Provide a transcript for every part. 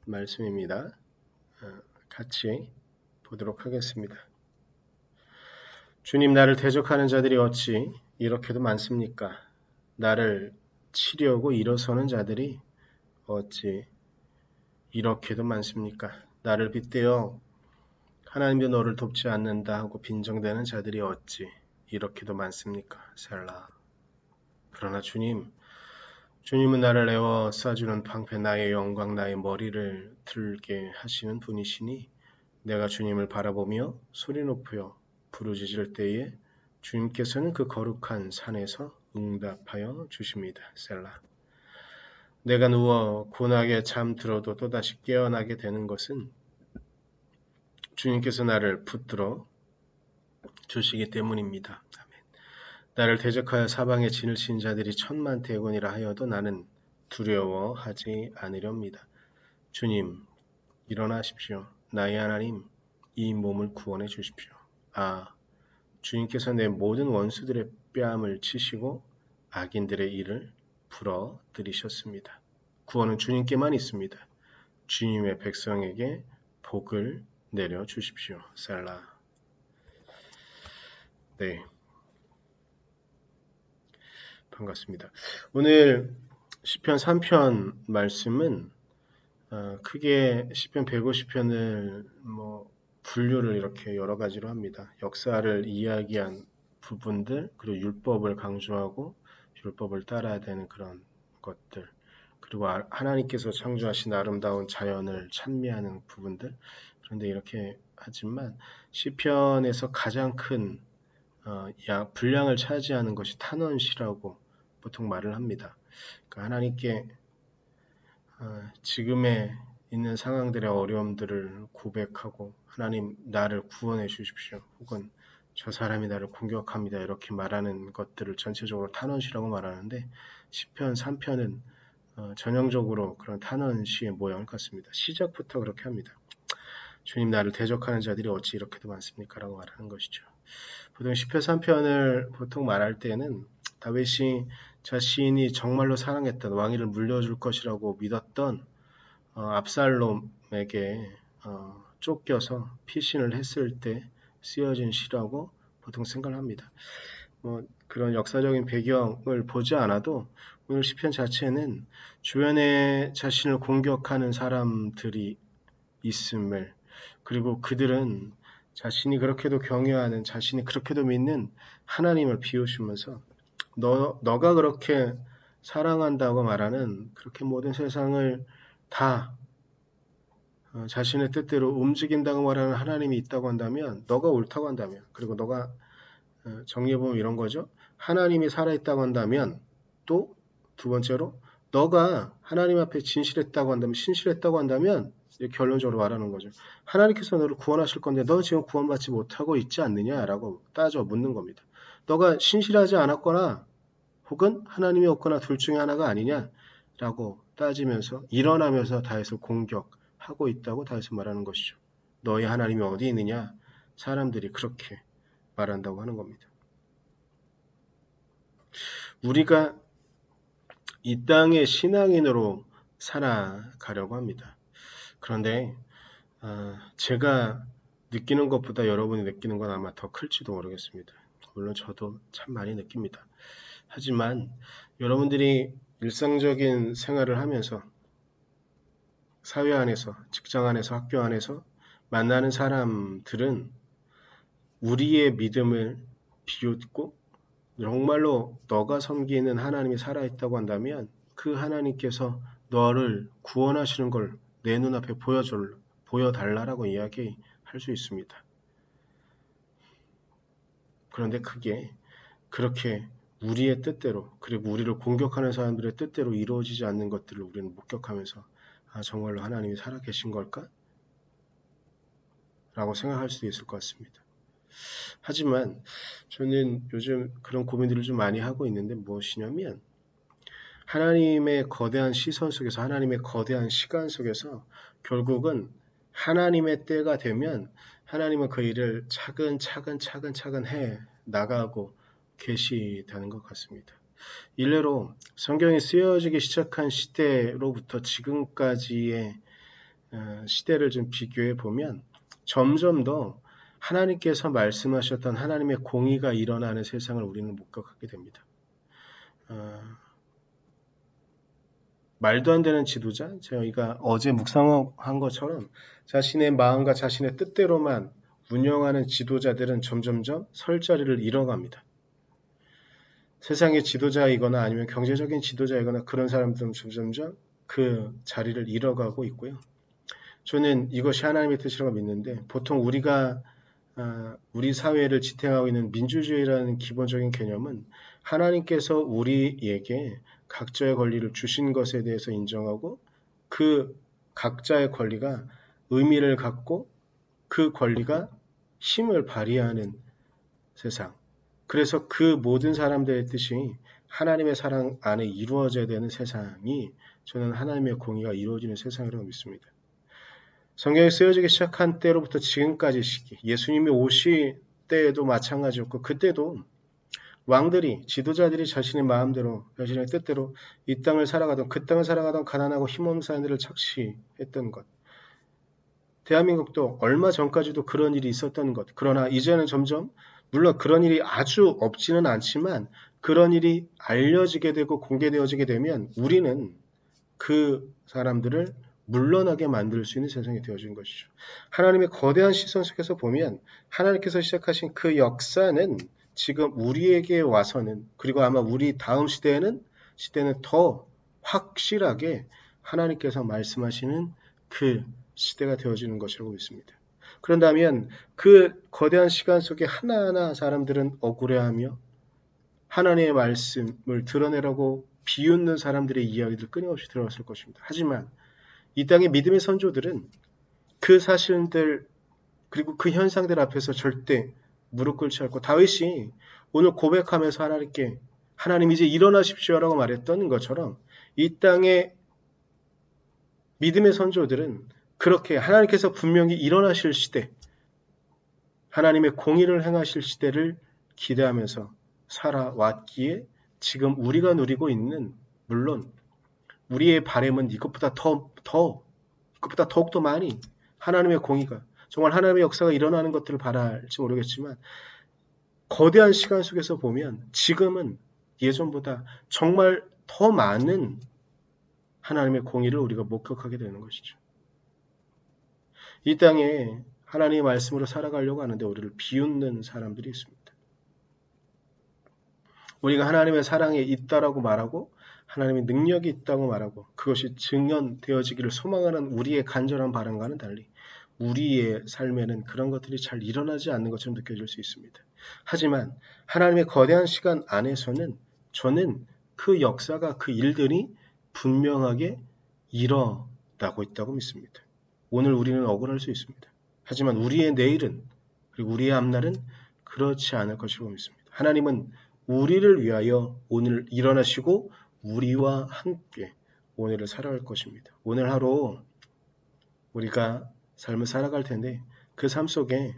말씀입니다. 같이 보도록 하겠습니다. 주님, 나를 대적하는 자들이 어찌 이렇게도 많습니까? 나를 치려고 일어서는 자들이 어찌 이렇게도 많습니까? 나를 빗대어 하나님도 너를 돕지 않는다 하고 빈정대는 자들이 어찌 이렇게도 많습니까? 셀라. 그러나 주님은 나를 에워싸주는 방패, 나의 영광, 나의 머리를 들게 하시는 분이시니 내가 주님을 바라보며 소리 높여 부르짖을 때에 주님께서는 그 거룩한 산에서 응답하여 주십니다. 셀라. 내가 누워 고나게 잠들어도 또다시 깨어나게 되는 것은 주님께서 나를 붙들어 주시기 때문입니다. 아멘. 나를 대적하여 사방에 진을 친 자들이 천만대군이라 하여도 나는 두려워하지 않으렵니다. 주님, 일어나십시오. 나의 하나님, 이 몸을 구원해 주십시오. 주님께서 내 모든 원수들의 뺨을 치시고 악인들의 일을 풀어드리셨습니다. 구원은 주님께만 있습니다. 주님의 백성에게 복을 내려주십시오. 셀라. 네, 반갑습니다. 오늘 시편 3편 말씀은 크게 시편 150편을 분류를 이렇게 여러 가지로 합니다. 역사를 이야기한 부분들, 그리고 율법을 강조하고 율법을 따라야 되는 그런 것들, 그리고 하나님께서 창조하신 아름다운 자연을 찬미하는 부분들. 그런데 이렇게 하지만 시편에서 가장 큰 분량을 차지하는 것이 탄원시라고 보통 말을 합니다. 그러니까 하나님께 지금의 있는 상황들의 어려움들을 고백하고 하나님 나를 구원해 주십시오. 혹은 저 사람이 나를 공격합니다. 이렇게 말하는 것들을 전체적으로 탄원시라고 말하는데 시편 3편은 전형적으로 그런 탄원시의 모양을 갖습니다. 시작부터 그렇게 합니다. 주님, 나를 대적하는 자들이 어찌 이렇게도 많습니까? 라고 말하는 것이죠. 보통 시편 3편을 보통 말할 때는 다윗이 자신이 정말로 사랑했던 왕위를 물려줄 것이라고 믿었던 압살롬에게 쫓겨서 피신을 했을 때 쓰여진 시라고 보통 생각을 합니다. 그런 역사적인 배경을 보지 않아도 오늘 시편 자체는 주변에 자신을 공격하는 사람들이 있음을, 그리고 그들은 자신이 그렇게도 경외하는, 자신이 그렇게도 믿는 하나님을 비웃으면서 너가 그렇게 사랑한다고 말하는 그렇게 모든 세상을 다 자신의 뜻대로 움직인다고 말하는 하나님이 있다고 한다면, 너가 옳다고 한다면, 그리고 너가 정리해보면 이런 거죠. 하나님이 살아있다고 한다면, 또 두 번째로 너가 하나님 앞에 진실했다고 한다면, 신실했다고 한다면, 이렇게 결론적으로 말하는 거죠. 하나님께서 너를 구원하실 건데 너 지금 구원받지 못하고 있지 않느냐라고 따져 묻는 겁니다. 너가 신실하지 않았거나 혹은 하나님이 없거나 둘 중에 하나가 아니냐라고 따지면서 일어나면서 다윗을 공격하고 있다고 다윗은 말하는 것이죠. 너희 하나님이 어디 있느냐? 사람들이 그렇게 말한다고 하는 겁니다. 우리가 이 땅의 신앙인으로 살아가려고 합니다. 그런데 제가 느끼는 것보다 여러분이 느끼는 건 아마 더 클지도 모르겠습니다. 물론 저도 참 많이 느낍니다. 하지만 여러분들이 일상적인 생활을 하면서 사회 안에서, 직장 안에서, 학교 안에서 만나는 사람들은 우리의 믿음을 비웃고 정말로 너가 섬기는 하나님이 살아있다고 한다면 그 하나님께서 너를 구원하시는 걸 내 눈앞에 보여달라고 이야기할 수 있습니다. 그런데 그게 그렇게 우리의 뜻대로, 그리고 우리를 공격하는 사람들의 뜻대로 이루어지지 않는 것들을 우리는 목격하면서 정말로 하나님이 살아계신 걸까? 라고 생각할 수도 있을 것 같습니다. 하지만 저는 요즘 그런 고민들을 좀 많이 하고 있는데 무엇이냐면 하나님의 거대한 시선 속에서, 하나님의 거대한 시간 속에서 결국은 하나님의 때가 되면 하나님은 그 일을 차근차근 해 나가고 계시다는 것 같습니다. 일례로 성경이 쓰여지기 시작한 시대로부터 지금까지의 시대를 좀 비교해 보면 점점 더 하나님께서 말씀하셨던 하나님의 공의가 일어나는 세상을 우리는 목격하게 됩니다. 말도 안 되는 지도자, 저희가 어제 묵상한 것처럼 자신의 마음과 자신의 뜻대로만 운영하는 지도자들은 점점점 설 자리를 잃어갑니다. 세상의 지도자이거나 아니면 경제적인 지도자이거나 그런 사람들은 점점점 그 자리를 잃어가고 있고요. 저는 이것이 하나님의 뜻이라고 믿는데 보통 우리 사회를 지탱하고 있는 민주주의라는 기본적인 개념은 하나님께서 우리에게 각자의 권리를 주신 것에 대해서 인정하고 그 각자의 권리가 의미를 갖고 그 권리가 힘을 발휘하는 세상. 그래서 그 모든 사람들의 뜻이 하나님의 사랑 안에 이루어져야 되는 세상이 저는 하나님의 공의가 이루어지는 세상이라고 믿습니다. 성경에 쓰여지기 시작한 때로부터 지금까지 시기, 예수님이 오실 때에도 마찬가지였고 그때도 왕들이, 지도자들이 자신의 마음대로, 자신의 뜻대로 이 땅을 살아가던, 그 땅을 살아가던 가난하고 힘없는 사람들을 착시했던 것. 대한민국도 얼마 전까지도 그런 일이 있었던 것. 그러나 이제는 점점 물론 그런 일이 아주 없지는 않지만 그런 일이 알려지게 되고 공개되어지게 되면 우리는 그 사람들을 물러나게 만들 수 있는 세상이 되어진 것이죠. 하나님의 거대한 시선 속에서 보면 하나님께서 시작하신 그 역사는 지금 우리에게 와서는 그리고 아마 우리 다음 시대는 더 확실하게 하나님께서 말씀하시는 그 시대가 되어지는 것이라고 믿습니다. 그런다면 그 거대한 시간 속에 하나하나 사람들은 억울해하며 하나님의 말씀을 드러내라고 비웃는 사람들의 이야기들 끊임없이 들어왔을 것입니다. 하지만 이 땅의 믿음의 선조들은 그 사실들 그리고 그 현상들 앞에서 절대 무릎 꿇지 않고 다윗이 오늘 고백하면서 하나님께 하나님 이제 일어나십시오라고 말했던 것처럼 이 땅의 믿음의 선조들은 그렇게 하나님께서 분명히 일어나실 시대 하나님의 공의를 행하실 시대를 기대하면서 살아왔기에 지금 우리가 누리고 있는 물론 우리의 바람은 이것보다 더욱더 많이 하나님의 공의가 정말 하나님의 역사가 일어나는 것들을 바랄지 모르겠지만 거대한 시간 속에서 보면 지금은 예전보다 정말 더 많은 하나님의 공의를 우리가 목격하게 되는 것이죠. 이 땅에 하나님의 말씀으로 살아가려고 하는데 우리를 비웃는 사람들이 있습니다. 우리가 하나님의 사랑에 있다라고 말하고 하나님의 능력이 있다고 말하고 그것이 증언되어지기를 소망하는 우리의 간절한 바람과는 달리 우리의 삶에는 그런 것들이 잘 일어나지 않는 것처럼 느껴질 수 있습니다. 하지만 하나님의 거대한 시간 안에서는 저는 그 역사가 그 일들이 분명하게 일어나고 있다고 믿습니다. 오늘 우리는 억울할 수 있습니다. 하지만 우리의 내일은 그리고 우리의 앞날은 그렇지 않을 것이라고 믿습니다. 하나님은 우리를 위하여 오늘 일어나시고 우리와 함께 오늘을 살아갈 것입니다. 오늘 하루 우리가 삶을 살아갈 텐데 그 삶 속에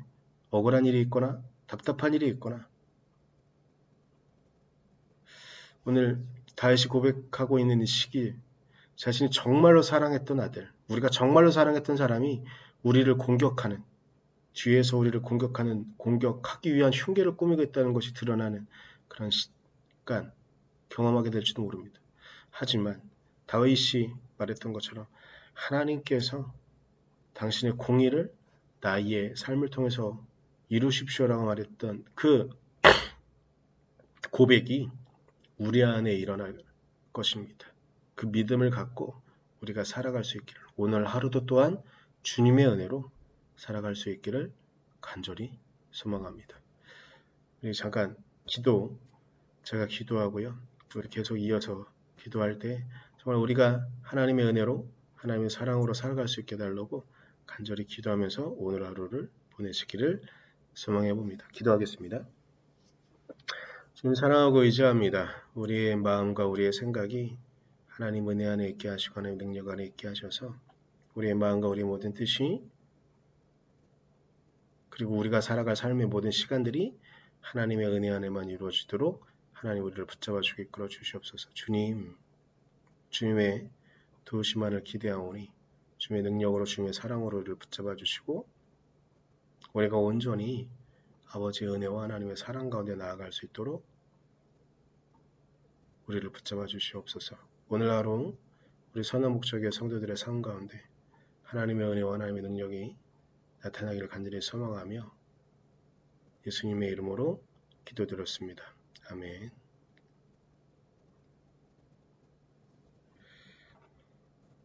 억울한 일이 있거나 답답한 일이 있거나 오늘 다윗이 고백하고 있는 이 시기에 자신이 정말로 사랑했던 아들, 우리가 정말로 사랑했던 사람이 우리를 공격하는 뒤에서 우리를 공격하기 위한 흉계를 꾸미고 있다는 것이 드러나는 그런 시간 경험하게 될지도 모릅니다. 하지만 다윗이 말했던 것처럼 하나님께서 당신의 공의를 나의 삶을 통해서 이루십시오라고 말했던 그 고백이 우리 안에 일어날 것입니다. 그 믿음을 갖고 우리가 살아갈 수 있기를 오늘 하루도 또한 주님의 은혜로 살아갈 수 있기를 간절히 소망합니다. 우리 잠깐 제가 기도하고요. 우리 계속 이어서 기도할 때 정말 우리가 하나님의 은혜로 하나님의 사랑으로 살아갈 수 있게 달라고 간절히 기도하면서 오늘 하루를 보내시기를 소망해 봅니다. 기도하겠습니다. 주님 사랑하고 의지합니다. 우리의 마음과 우리의 생각이 하나님 은혜 안에 있게 하시고 하나님 능력 안에 있게 하셔서 우리의 마음과 우리의 모든 뜻이 그리고 우리가 살아갈 삶의 모든 시간들이 하나님의 은혜 안에만 이루어지도록 하나님 우리를 붙잡아 주게 이끌어 주시옵소서. 주님의 도우심만을 기대하오니 주님의 능력으로 주님의 사랑으로 우리를 붙잡아 주시고 우리가 온전히 아버지의 은혜와 하나님의 사랑 가운데 나아갈 수 있도록 우리를 붙잡아 주시옵소서. 오늘 하루 우리 선한 목적의 성도들의 삶 가운데 하나님의 은혜와 하나님의 능력이 나타나기를 간절히 소망하며 예수님의 이름으로 기도드렸습니다. 아멘.